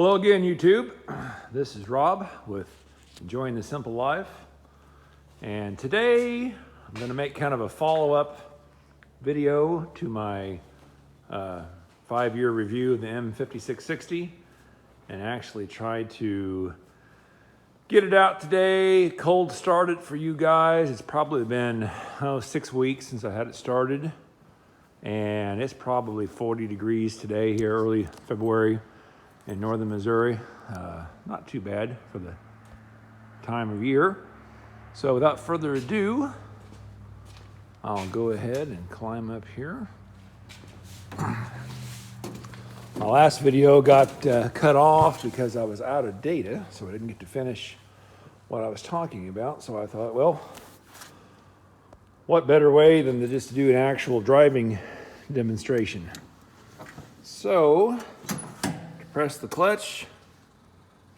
Hello again, YouTube. This is Rob with Enjoying the Simple Life. And today I'm going to make kind of a follow-up video to my 5-year review of the M5660 and actually try to get it out today, cold start it for you guys. It's probably been 6 weeks since I had it started, and it's probably 40 degrees today here early February in northern Missouri. Not too bad for the time of year. So without further ado, I'll go ahead and climb up here. My last video got cut off because I was out of data, so I didn't get to finish what I was talking about. So I thought, well, what better way than to just do an actual driving demonstration? So, press the clutch,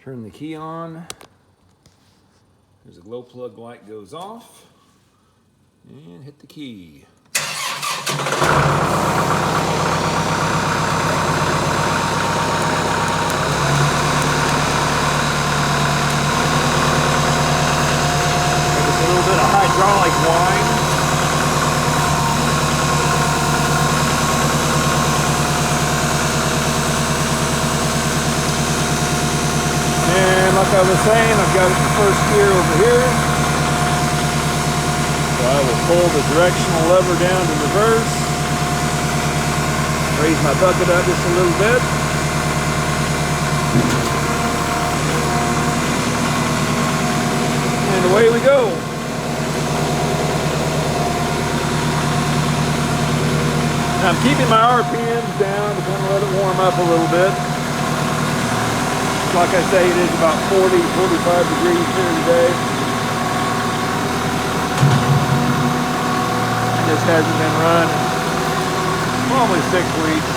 turn the key on, there's a glow plug light goes off, and hit the key. There's a little bit of hydraulic whine. Like I was saying, I've got it in first gear over here. So I will pull the directional lever down to reverse. Raise my bucket up just a little bit. And away we go. Now I'm keeping my RPMs down to kind of let it warm up a little bit. Like I say, it is about 40, 45 degrees here today. This hasn't been run in probably 6 weeks.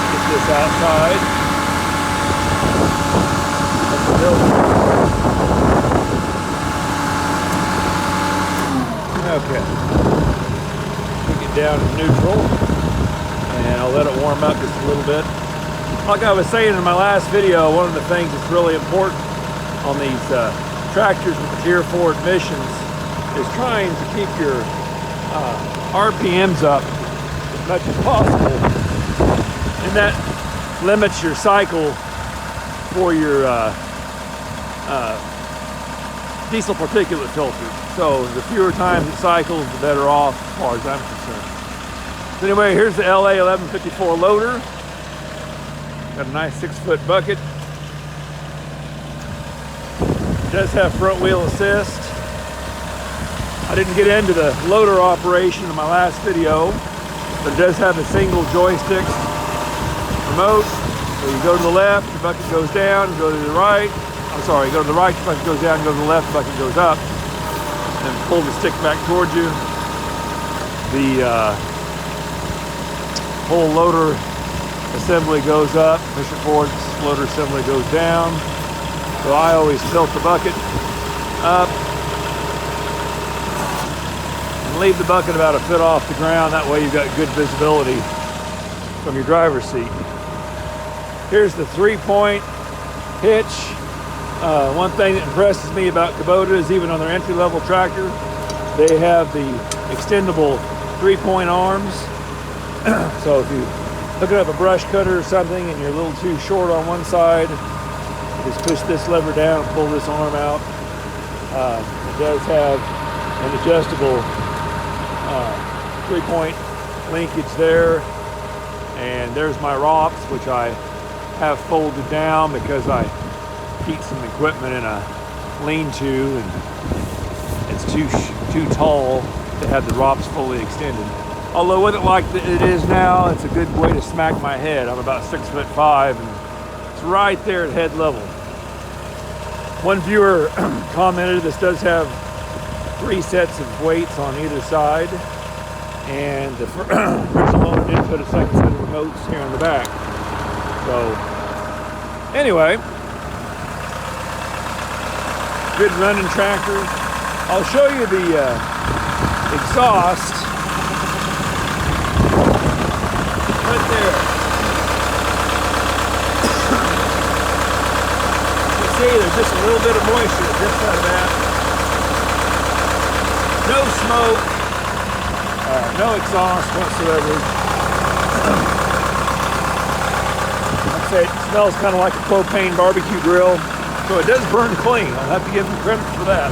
Get this outside. Okay, take it down to neutral, and I'll let it warm up just a little bit. Like I was saying in my last video, one of the things that's really important on these tractors with the Tier 4 emissions is trying to keep your RPMs up as much as possible, and that limits your cycle for your diesel particulate filter. So the fewer times it cycles, the better off as far as I'm concerned. So anyway, here's the LA 1154 loader. Got a nice 6-foot bucket. It does have front wheel assist. I didn't get into the loader operation in my last video, but it does have a single joystick remote. So you go to the left, the bucket goes down, go to the right. I'm sorry, go to the right, the bucket goes down, go to the left, the bucket goes up. And pull the stick back towards you. The whole loader assembly goes up, push it forward, loader assembly goes down. So I always tilt the bucket up and leave the bucket about a foot off the ground. That way you've got good visibility from your driver's seat. Here's the 3-point hitch. One thing that impresses me about Kubota is even on their entry-level tractor, they have the extendable 3-point arms. So if you look up a brush cutter or something and you're a little too short on one side, you just push this lever down and pull this arm out. It does have an adjustable 3-point linkage there. And there's my ROPS, which I have folded down because I keep some equipment in a lean-to, and it's too tall to have the ROPS fully extended. Although with it like it is now, it's a good way to smack my head. I'm about 6'5", and it's right there at head level. One viewer commented this does have 3 sets of weights on either side, and the original owner did put a second set of remotes here in the back. So anyway, good running tractor. I'll show you the exhaust right there. You see, there's just a little bit of moisture that drips out of that. No smoke, no exhaust whatsoever. I'd say it smells kind of like a propane barbecue grill, so it does burn clean. I'll have to give them credit for that.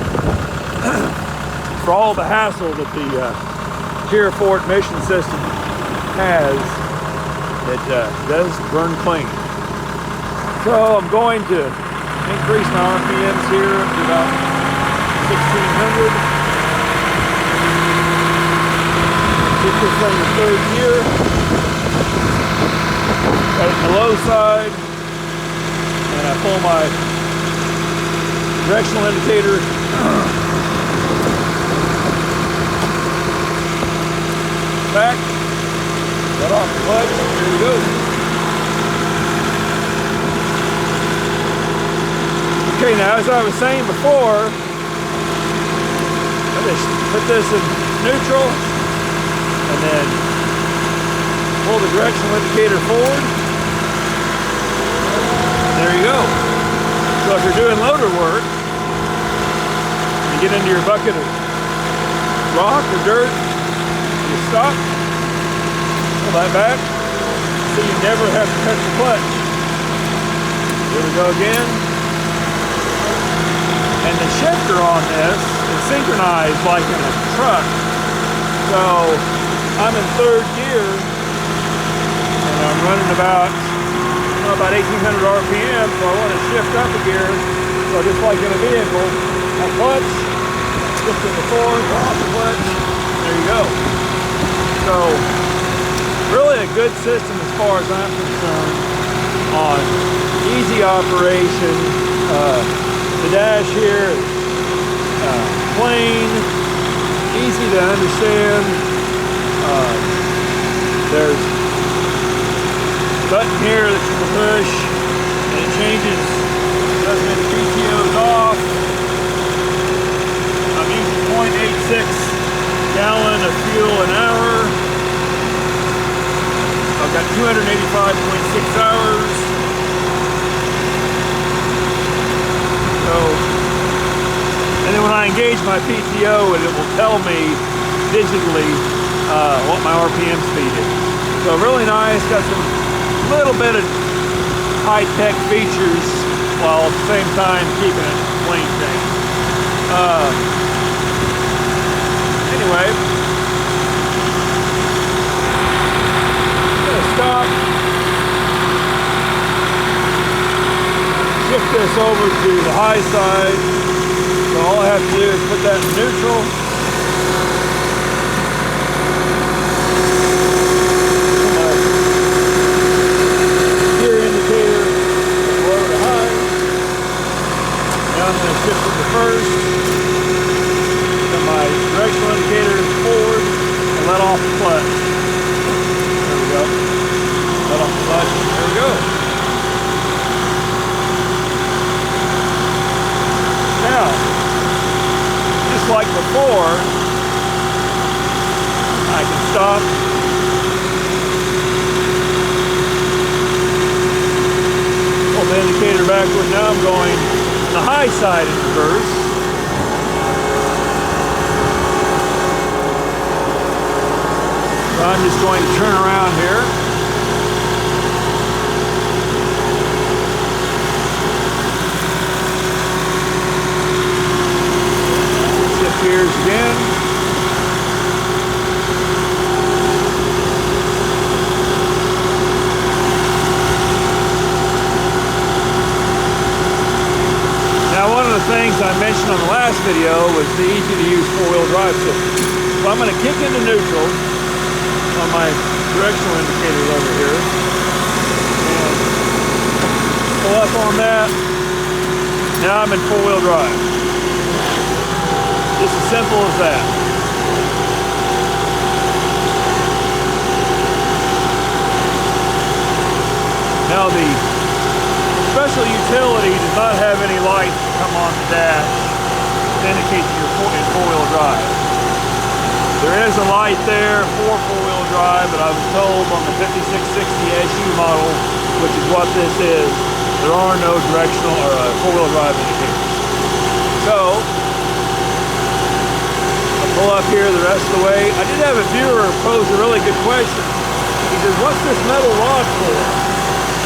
For all the hassle that the Tier 4 emission system has, it does burn clean. So I'm going to increase my RPMs here to about 1600. Get this thing in third gear. Got it in the low side, and I pull my directional indicator back, let off the clutch, here we go. Okay, now as I was saying before, I just put this in neutral and then pull the directional indicator forward. There you go. So if you're doing loader work, you get into your bucket of rock or dirt, you stop, pull that back, so you never have to touch the clutch. Here we go again. And the shifter on this is synchronized like in a truck. So I'm in third gear, and I'm running about 1800 RPM, so I want to shift up a gear. So just like in a vehicle, I clutch, shift to the fourth, off the clutch, there you go. So really a good system as far as I'm concerned on easy operation. The dash here is plain, easy to understand. There's a button here that you can push and it changes, doesn't get the PTOs off. I'm using 0.86 gallon of fuel an hour. I've got 285.6 hours. So, and then when I engage my PTO, it will tell me digitally what my RPM speed is. So really nice, got some little bit of high-tech features while at the same time keeping it plain Jane. Anyway, I'm gonna stop, shift this over to the high side. So all I have to do is put that in neutral. Gear indicator low to high. Now I'm going to shift it to first. Put my directional indicator forward and let off the clutch. There we go. Let off the clutch. There we go. Now, just like before, I can stop, pull the indicator backward. Now I'm going on the high side in reverse. So I'm just going to turn around here. Gears again. Now one of the things I mentioned on the last video was the easy to use four-wheel drive system. So I'm going to kick into neutral on my directional indicator over here. And pull up on that. Now I'm in four-wheel drive. Just as simple as that. Now the special utility does not have any lights that come on the dash. indicates you're in four-wheel drive. There is a light there for four-wheel drive, but I was told on the 5660 SU model, which is what this is, there are no directional or four-wheel drive indicators. So, I'll pull up here the rest of the way. I did have a viewer pose a really good question. He says, what's this metal rod for?